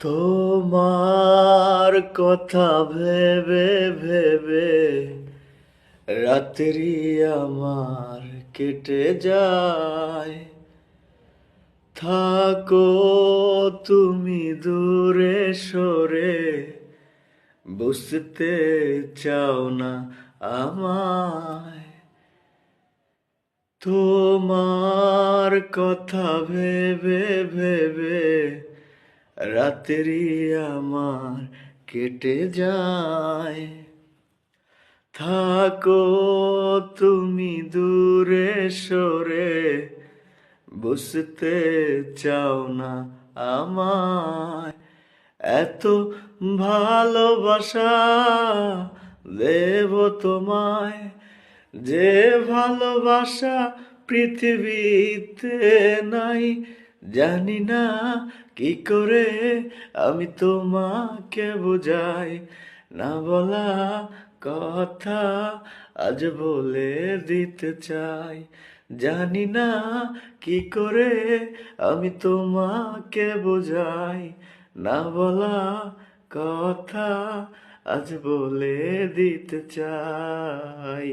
তোমার কথা ভেবে ভেবে রাত্রি আমার কেটে যায়। থাকো তুমি দূরে সরে, বুঝতে চাও না আমায়। তোমার কথা ভেবে ভেবে রাত্রি আমার কেটে যায়। থাকো তুমি দূরে সরে, বুঝতে চাও না আমায়। এত ভালোবাসা দেব তোমায়, যে ভালোবাসা পৃথিবীতে নাই। জানি না কি করে আমি তোমাকে বুঝাই, না বলা কথা আজ বলে দিতে চাই। জানি না কি করে আমি তোমাকে বুঝাই, না বলা কথা আজ বলে দিতে চাই।